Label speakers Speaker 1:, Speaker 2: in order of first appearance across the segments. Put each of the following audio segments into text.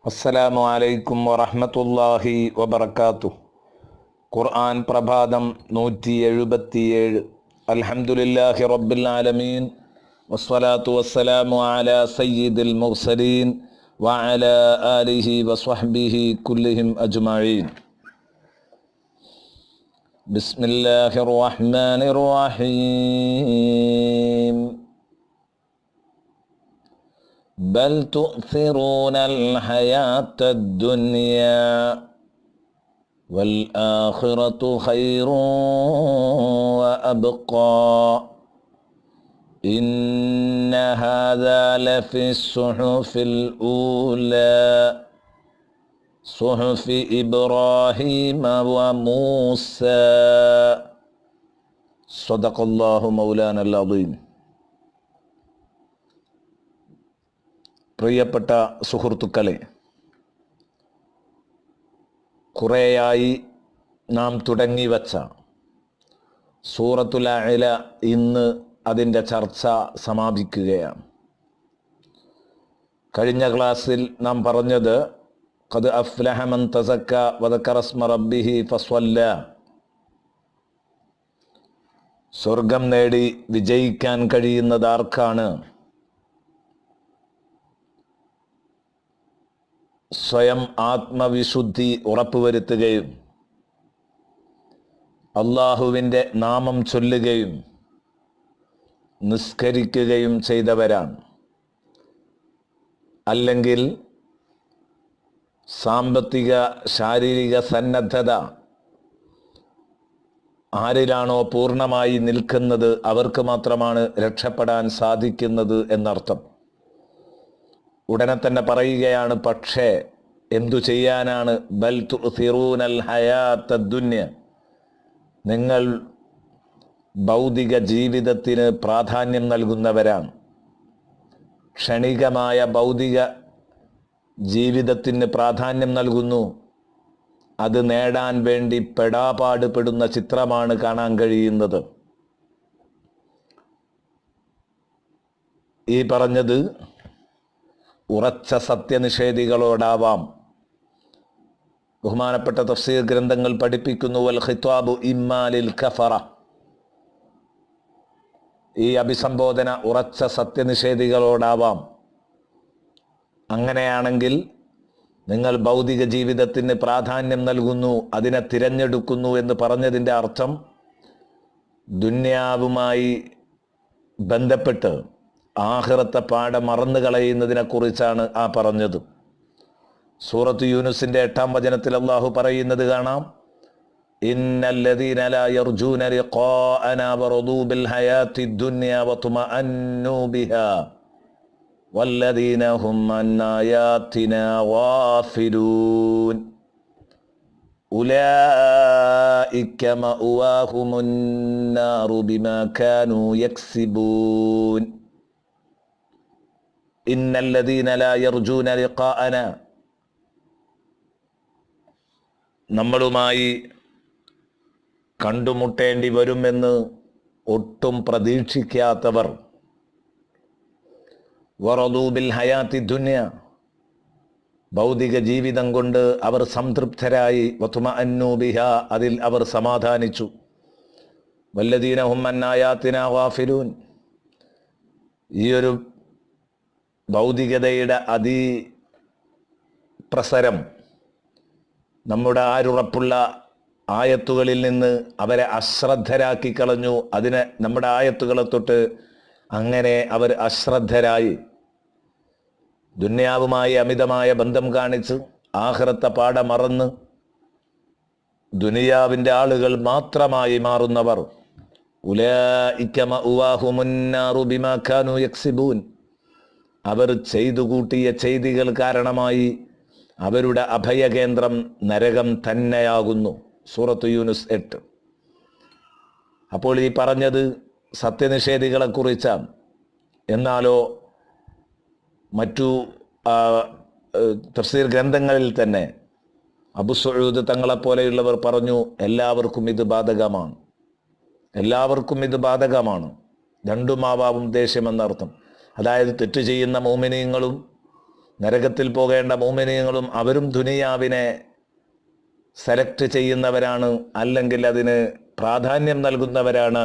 Speaker 1: അസ്സലാമു അലൈക്കും വറഹ്മത്തുള്ളാഹി വബറകാതുഹു. ഖുർആൻ പ്രഭാതം 177. അൽഹംദുലില്ലാഹി റബ്ബിൽ ആലമീൻ വസ്സലാത്തു വസ്സലാമു അലാ സയ്യിദിൽ മുർസലീൻ വഅലാ ആലിഹി വസ്വഹ്ബിഹി കുല്ലിഹിം അജ്മഈൻ. ബിസ്മില്ലാഹിർ റഹ്മാനിർ റഹീം. بل تؤثرون الحياة الدنيا والآخرة خير وأبقى إن هذا لفي الصحف الأولى صحف إبراهيم وموسى صدق الله مولانا العظيم. പ്രിയപ്പെട്ട സുഹൃത്തുക്കളെ, കുറേയായി നാം തുടങ്ങിവച്ച സൂറത്തുൽ അഅല ഇന്ന് അതിൻ്റെ ചർച്ച സമാപിക്കുകയാണ്. കഴിഞ്ഞ ക്ലാസ്സിൽ നാം പറഞ്ഞത് ഖദ് അഫ്ലഹ മൻ തസക്ക വദക്കറ സ്മ റബ്ബിഹി ഫസ്വല്ല. സ്വർഗം നേടി വിജയിക്കാൻ കഴിയുന്നത് ആർക്കാണ്? സ്വയം ആത്മവിശുദ്ധി ഉറപ്പുവരുത്തുകയും അള്ളാഹുവിൻ്റെ നാമം ചൊല്ലുകയും നിസ്കരിക്കുകയും ചെയ്തവരാണ്. അല്ലെങ്കിൽ സാമ്പത്തിക ശാരീരിക സന്നദ്ധത ആരിലാണോ പൂർണ്ണമായി നിൽക്കുന്നത് അവർക്ക് മാത്രമാണ് രക്ഷപ്പെടാൻ സാധിക്കുന്നത് എന്നർത്ഥം. ഉടനെ തന്നെ പറയുകയാണ്, പക്ഷേ എന്തു ചെയ്യാനാണ്? ബൽ തുഅ്സിറൂനൽ ഹയാത്തദ് ദുനിയ, നിങ്ങൾ ഭൗതിക ജീവിതത്തിന് പ്രാധാന്യം നൽകുന്നവരാണ്. ക്ഷണികമായ ഭൗതിക ജീവിതത്തിന് പ്രാധാന്യം നൽകുന്നു. അത് നേടാൻ വേണ്ടി പെടാപാടുപെടുന്ന ചിത്രമാണ് കാണാൻ കഴിയുന്നത്. ഈ പറഞ്ഞത് ഉറച്ച സത്യനിഷേധികളോടാവാം. ബഹുമാനപ്പെട്ട തഫ്സീർ ഗ്രന്ഥങ്ങൾ പഠിപ്പിക്കുന്നു, വൽ ഖിത്വാബു ഇമ്മാ ലിൽ കഫറ. ഈ അഭിസംബോധന ഉറച്ച സത്യനിഷേധികളോടാവാം. അങ്ങനെയാണെങ്കിൽ നിങ്ങൾ ഭൗതിക ജീവിതത്തിന് പ്രാധാന്യം നൽകുന്നു, അതിനെ തിരഞ്ഞെടുക്കുന്നു എന്ന് പറഞ്ഞതിൻ്റെ അർത്ഥം ദുന്യാവുമായി ബന്ധപ്പെട്ട് ആഖിറത്തെ പാടെ മറന്നു കളയുന്നതിനെ കുറിച്ചാണ് ആ പറഞ്ഞത്. സൂറത്ത് യൂനുസിന്റെ 8-ാം വചനത്തിൽ അല്ലാഹു പറയുന്നത് കാണാം, ഇന്നല്ലദീന ലാ യർജൂന ലിഖാഅനാ വറദൂ ബിൽ ഹയാത്തിദ് ദുനിയ വതുമഅന്നു ബിഹാ വല്ലദീന ഹും അൻ ആയാതിനാ ഗാഫിലൂൻ ഉലൈക മഅവാഹുമുൻ നാറു ബിമാ കാനൂ യക്സിബൂൻ. ഇന്നല്ലദീന ലാ യർജൂന ലിഖാഅന, നമ്മളുമായി കണ്ടുമുട്ടേണ്ടി വരുമെന്ന് ഒട്ടും പ്രതീക്ഷിക്കാത്തവർ, വറദൂ ബിൽ ഹയാത്തി ദുനിയ, ഭൗതിക ജീവിതം കൊണ്ട് അവർ സംതൃപ്തരായി, വതുമഅന്നു ബിഹാ, അതിൽ അവർ സമാധാനിച്ചു, വല്ലദീന ഹും അൻ ആയാതിനാ ഗാഫിലൂൻ, ഈ ഒരു ഭൗതികതയുടെ അതിപ്രസരം നമ്മുടെ ആരുറപ്പുള്ള ആയത്തുകളിൽ നിന്ന് അവരെ അശ്രദ്ധരാക്കി കളഞ്ഞു. അതിനെ നമ്മുടെ ആയത്തുകളെ തൊട്ട് അങ്ങനെ അവർ അശ്രദ്ധരായി ദുന്യാവുമായി അമിതമായ ബന്ധം കാണിച്ച് ആഖിറത്തെ പാടെ മറന്ന് ദുനിയാവിൻ്റെ ആളുകൾ മാത്രമായി മാറുന്നവർ, ഉലൈക മഅവാഹുമുൻ നാറു ബിമാ കാനൂ യക്സിബൂൻ, അവർ ചെയ്തു കൂട്ടിയ ചെയ്തികൾ കാരണമായി അവരുടെ അഭയകേന്ദ്രം നരകം തന്നെയാകുന്നു. സൂറത്ത് യൂനുസ് 8. അപ്പോൾ ഈ പറഞ്ഞത് സത്യനിഷേധികളെ കുറിച്ചാണ്. എന്നാലോ മറ്റു തഫ്സീർ ഗ്രന്ഥങ്ങളിൽ തന്നെ അബു സഊദ് തങ്ങളെപ്പോലെയുള്ളവർ പറഞ്ഞു, എല്ലാവർക്കും ഇത് ബാധകമാണ്, എല്ലാവർക്കും ഇത് ബാധകമാണ്. രണ്ടുമാവാം ഉദ്ദേശ്യമെന്നർത്ഥം. അതായത് തെറ്റ് ചെയ്യുന്ന മോമിനീങ്ങളും നരകത്തിൽ പോകേണ്ട മുഅ്മിനീങ്ങളും അവരും ദുനിയാവിനെ സെലക്ട് ചെയ്യുന്നവരാണ്, അല്ലെങ്കിൽ അതിന് പ്രാധാന്യം നൽകുന്നവരാണ്.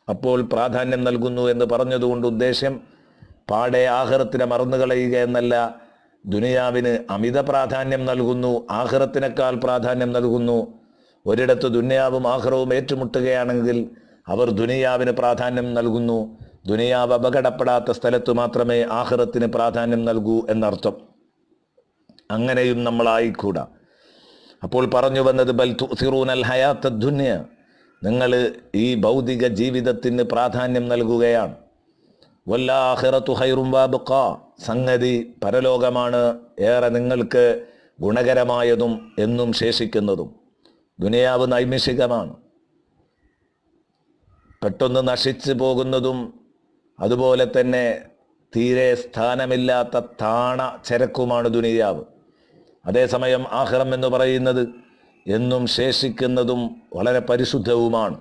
Speaker 1: അപ്പോൾ പ്രാധാന്യം നൽകുന്നു എന്ന് പറഞ്ഞതുകൊണ്ട് ഉദ്ദേശ്യം പാടെ ആഖിറത്തിനെ മറന്നുകളയുക എന്നല്ല. ദുനിയാവിന് അമിത പ്രാധാന്യം നൽകുന്നു, ആഖിറത്തിനേക്കാൾ പ്രാധാന്യം നൽകുന്നു. ഒരിടത്ത് ദുനിയാവും ആഖിറവും ഏറ്റുമുട്ടുകയാണെങ്കിൽ അവർ ദുനിയാവിന് പ്രാധാന്യം നൽകുന്നു. ദുനിയാവ് അപകടപ്പെടാത്ത സ്ഥലത്ത് മാത്രമേ ആഖിറത്തിന് പ്രാധാന്യം നൽകൂ എന്നർത്ഥം. അങ്ങനെയും നമ്മളായിക്കൂടാ. അപ്പോൾ പറഞ്ഞു വന്നത് ബൽ തുസിറൂനൽ ഹയാത്തദ് ദുനിയ, നിങ്ങൾ ഈ ഭൗതിക ജീവിതത്തിന് പ്രാധാന്യം നൽകുകയാണ്. വല്ലാഖിറത്തു ഖൈറും വഅബ്ഖാ, സംഗതി പരലോകമാണ് ഏറെ നിങ്ങൾക്ക് ഗുണകരമായതും എന്നും ശേഷിക്കുന്നതും. ദുനിയാവ് നൈമിഷികമാണ്, പെട്ടെന്ന് നശിച്ചു പോകുന്നതും അതുപോലെ തന്നെ തീരെ സ്ഥാനമില്ലാത്ത താണ ചരക്കുമാണ് ദുനിയാവ്. അതേസമയം ആഖിറം എന്ന് പറയുന്നത് എന്നും ശേഷിക്കുന്നതും വളരെ പരിശുദ്ധവുമാണ്.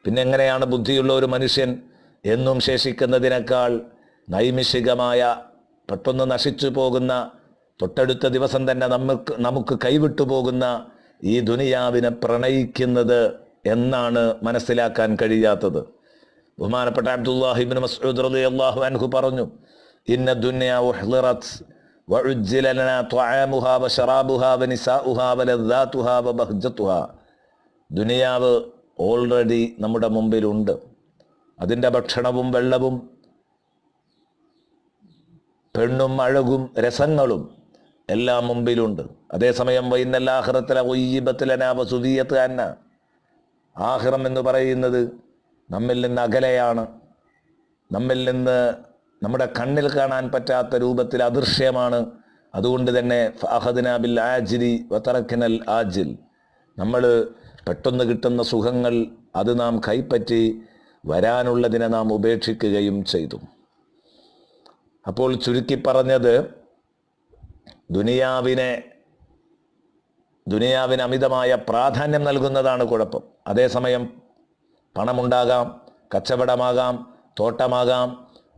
Speaker 1: പിന്നെ എങ്ങനെയാണ് ബുദ്ധിയുള്ള ഒരു മനുഷ്യൻ എന്നും ശേഷിക്കുന്നതിനേക്കാൾ നൈമിഷികമായ പെട്ടെന്ന് നശിച്ചു പോകുന്ന, തൊട്ടടുത്ത ദിവസം തന്നെ നമുക്ക് കൈവിട്ടു പോകുന്ന ഈ ദുനിയാവിനെ പ്രണയിക്കുന്നത് എന്നാണ് മനസ്സിലാക്കാൻ കഴിയാത്തത്. ബഹുമാനപ്പെട്ട അബ്ദുല്ലാഹി ഇബ്നു മസ്ഊദ് റളിയല്ലാഹു അൻഹു പറഞ്ഞു, ഇന്ന ദുനിയ ഉഹ്ളിറത് വഉജ്ജില ലനാ ത്വആമുഹാ വശറാബുഹാ വനിസാഉഹാ വലദ്ദാതുഹാ വബഹ്ജതുഹാ. ദുനിയാവ് ഓൾറെഡി നമ്മുടെ മുമ്പിലുണ്ട്. അതിൻ്റെ ഭക്ഷണവും വെള്ളവും പെണ്ണും അഴകും രസങ്ങളും എല്ലാം മുമ്പിലുണ്ട്. അതേസമയം വൈന്നൽ ആഖിറത്തിലെ ഒയ്യിബത്തിലനാ വസുദിയത്ത് അന്ന, ആഖിറം എന്ന് പറയുന്നത് നമ്മിൽ നിന്ന് അകലെയാണ്, നമ്മിൽ നിന്ന് നമ്മുടെ കണ്ണിൽ കാണാൻ പറ്റാത്ത രൂപത്തിൽ അദൃശ്യമാണ്. അതുകൊണ്ട് തന്നെ ഫഅഖദ്നാ ബിൽ ആജിലി വതറക്നൽ ആജിൽ, നമ്മൾ പെട്ടെന്ന് കിട്ടുന്ന സുഖങ്ങൾ അത് നാം കൈപ്പറ്റി വരാനുള്ളതിനെ നാം ഉപേക്ഷിക്കുകയും ചെയ്തു. അപ്പോൾ ചുരുക്കി പറഞ്ഞത്, ദുനിയാവിന് അമിതമായ പ്രാധാന്യം നൽകുന്നതാണ് കുഴപ്പം. അതേസമയം പണമുണ്ടാകാം, കച്ചവടമാകാം, തോട്ടമാകാം,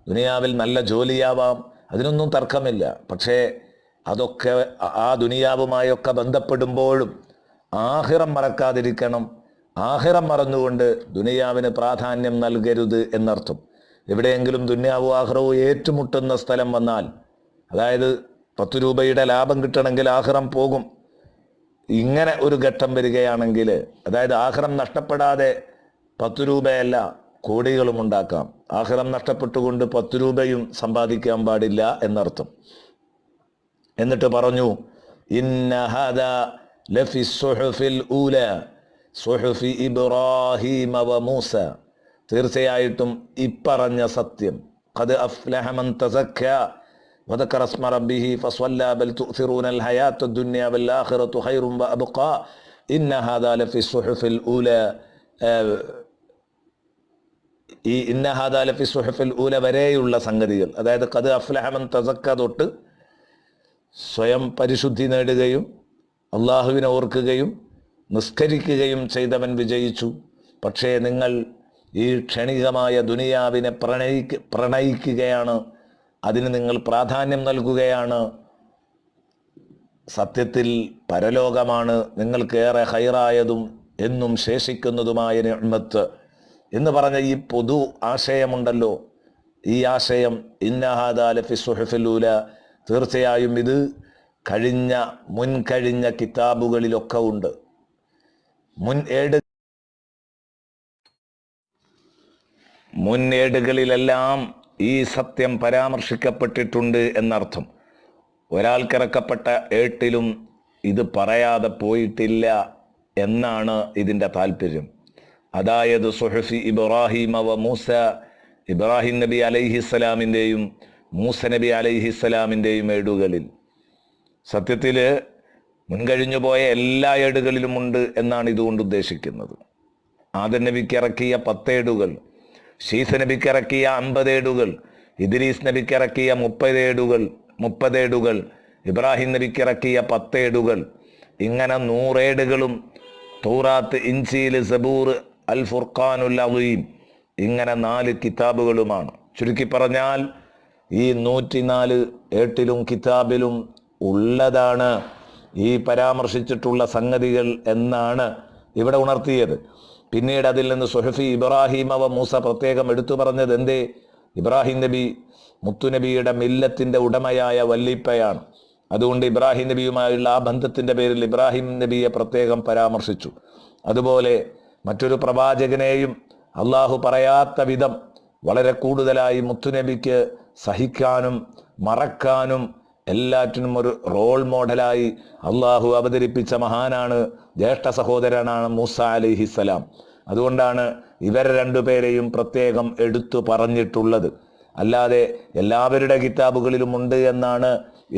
Speaker 1: ദുനിയാവിൽ നല്ല ജോലിയാവാം, അതിനൊന്നും തർക്കമില്ല. പക്ഷേ അതൊക്കെ ആ ദുനിയാവുമായൊക്കെ ബന്ധപ്പെടുമ്പോഴും ആഖിറം മറക്കാതിരിക്കണം. ആഖിറം മറന്നുകൊണ്ട് ദുനിയാവിന് പ്രാധാന്യം നൽകരുത് എന്നർത്ഥം. എവിടെയെങ്കിലും ദുനിയാവും ആഖിറവും ഏറ്റുമുട്ടുന്ന സ്ഥലം വന്നാൽ, അതായത് 10 രൂപയുടെ ലാഭം കിട്ടണമെങ്കിൽ ആഖിറം പോകും, ഇങ്ങനെ ഒരു ഘട്ടം വരികയാണെങ്കിൽ, അതായത് ആഖിറം നഷ്ടപ്പെടാതെ 10 രൂപയല്ല കോടികളും ഉണ്ടാക്കാം. ആഖിറം നഷ്ടപ്പെട്ടുകൊണ്ട് 10 രൂപയും സമ്പാദിക്കാൻ പാടില്ല എന്നർത്ഥം. എന്നിട്ട് പറഞ്ഞു, ഇന്ന ഹാദാ ലഫി സുഹുഫിൽ ഊല സുഹുഫി ഇബ്രാഹീമ വ മൂസ, തീർച്ചയായിട്ടും ഇപ്പറഞ്ഞ സത്യം, ഖദ് അഫ്ലഹ മൻ തസക്ക വദക്കറ സ്മ റബ്ബിഹി ഫസ്വല്ല ബൽ തുസിറൂനൽ ഹയാത്തദ് ദുനിയ വൽ ആഖിറതു ഖൈറും വഅബ്ഖാ ഇന്ന ഹാദാ ലഫി സുഹുഫിൽ ഊല. ഈ ഇന്ന ഹാദാ ലഫി സുഹുഫിൽ ഊല വരെയുള്ള സംഗതികൾ, അതായത് ഖദ് അഫ്ലഹ മൻ തസക്ക തൊട്ട് സ്വയം പരിശുദ്ധി നേടുകയും അള്ളാഹുവിനെ ഓർക്കുകയും നിസ്കരിക്കുകയും ചെയ്തവൻ വിജയിച്ചു. പക്ഷേ നിങ്ങൾ ഈ ക്ഷണികമായ ദുനിയാവിനെ പ്രണയിക്കുകയാണ്, അതിന് നിങ്ങൾ പ്രാധാന്യം നൽകുകയാണ്. സത്യത്തിൽ പരലോകമാണ് നിങ്ങൾക്കേറെ ഹൈറായതും എന്നും ശേഷിക്കുന്നതുമായ നിഅ്മത്ത് എന്ന് പറഞ്ഞ ഈ പൊതു ആശയമുണ്ടല്ലോ, ഈ ആശയം ഇന്ന ഹാദാ ലഫി സുഹുഫിൽ ഊല, തീർച്ചയായും ഇത് മുൻകഴിഞ്ഞ കിതാബുകളിലൊക്കെ ഉണ്ട്. മുൻഏടുകളിലെല്ലാം ഈ സത്യം പരാമർശിക്കപ്പെട്ടിട്ടുണ്ട് എന്നർത്ഥം. ഒരാൾക്കിറക്കപ്പെട്ട ഏട്ടിലും ഇത് പറയാതെ പോയിട്ടില്ല എന്നാണ് ഇതിൻ്റെ താല്പര്യം. അതായത് സുഹുഫി ഇബ്രാഹീമ വ മൂസ, ഇബ്രാഹിം നബി അലൈഹിസ്സലാമിൻ്റെയും മൂസ നബി അലൈഹിസ്സലാമിൻ്റെയും ഏടുകളിൽ. സത്യത്തിൽ മുൻകഴിഞ്ഞു പോയ എല്ലാ ഏടുകളിലുമുണ്ട് എന്നാണ് ഇതുകൊണ്ട് ഉദ്ദേശിക്കുന്നത്. ആദം നബിക്ക് ഇറക്കിയ 10 ഏടുകൾ, ശീസ് നബിക്ക് ഇറക്കിയ 50 ഏടുകൾ, ഇദ്രീസ് നബിക്ക് ഇറക്കിയ 30 ഏടുകൾ, ഇബ്രാഹിം നബിക്ക് ഇറക്കിയ 10 ഏടുകൾ, ഇങ്ങനെ 100 ഏടുകളും തൗറാത്ത്, ഇൻജീൽ, സബൂർ, അൽ ഫുർഖാനുൽ അളീം, ഇങ്ങനെ 4 കിതാബുകളുമാണ്. ചുരുക്കി പറഞ്ഞാൽ ഈ 104 ഏട്ടിലും കിതാബിലും ഉള്ളതാണ് ഈ പരാമർശിച്ചിട്ടുള്ള സംഗതികൾ എന്നാണ് ഇവിടെ ഉണർത്തിയത്. പിന്നീട് അതിൽ നിന്ന് സുഹഫി ഇബ്രാഹിം മൂസ പ്രത്യേകം എടുത്തു പറഞ്ഞത് എന്തേ? ഇബ്രാഹിം നബി മുത്തുനബിയുടെ മില്ലത്തിന്റെ ഉടമയായ വല്ലിപ്പയാണ്. അതുകൊണ്ട് ഇബ്രാഹിം നബിയുമായുള്ള ആ ബന്ധത്തിന്റെ പേരിൽ ഇബ്രാഹിം നബിയെ പ്രത്യേകം പരാമർശിച്ചു. അതുപോലെ മറ്റൊരു പ്രവാചകനെയും അള്ളാഹു പറയാത്ത വിധം വളരെ കൂടുതലായി മുത്തുനബിക്ക് സഹിക്കാനും മറക്കാനും എല്ലാറ്റിനും ഒരു റോൾ മോഡലായി അള്ളാഹു അവതരിപ്പിച്ച മഹാനാണ്, ജ്യേഷ്ഠ സഹോദരനാണ് മൂസ അലൈഹിസ്സലാം. അതുകൊണ്ടാണ് ഇവർ രണ്ടുപേരെയും പ്രത്യേകം എടുത്തു പറഞ്ഞിട്ടുള്ളത്. അല്ലാതെ എല്ലാവരുടെ കിതാബുകളിലും ഉണ്ട് എന്നാണ്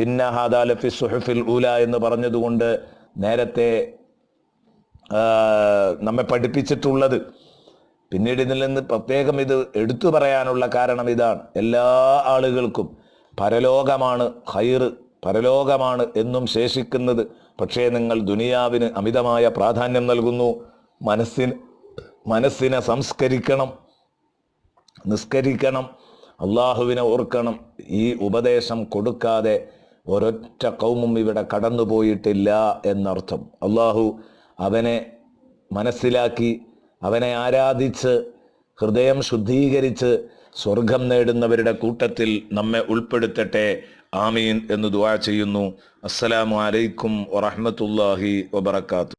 Speaker 1: ഇന്ന ഹാദാ ലഫി സുഹുഫിൽ ഊല എന്ന് പറഞ്ഞതുകൊണ്ട് നേരത്തെ നമ്മെ പഠിപ്പിച്ചിട്ടുള്ളത്. പിന്നീട് ഇതിൽ നിന്ന് പ്രത്യേകം ഇത് എടുത്തു പറയാനുള്ള കാരണം ഇതാണ്: എല്ലാ ആളുകൾക്കും പരലോകമാണ് ഖൈറ്, പരലോകമാണ് എന്നും ശേഷിക്കുന്നത്. പക്ഷേ നിങ്ങൾ ദുനിയാവിന് അമിതമായ പ്രാധാന്യം നൽകുന്നു. മനസ്സിനെ സംസ്കരിക്കണം, നിസ്കരിക്കണം, അള്ളാഹുവിനെ ഓർക്കണം. ഈ ഉപദേശം കൊടുക്കാതെ ഒരൊറ്റ കൗമും ഇവിടെ കടന്നുപോയിട്ടില്ല എന്നർത്ഥം. അള്ളാഹു അവനെ മനസ്സിലാക്കി അവനെ ആരാധിച്ച് ഹൃദയം ശുദ്ധീകരിച്ച് സ്വർഗം നേടുന്നവരുടെ കൂട്ടത്തിൽ നമ്മെ ഉൾപ്പെടുത്തട്ടെ. ആമീൻ എന്ന് ദുആ ചെയ്യുന്നു. അസ്സലാമു അലൈക്കും വറഹ്മത്തുള്ളാഹി വബറകാതുഹു.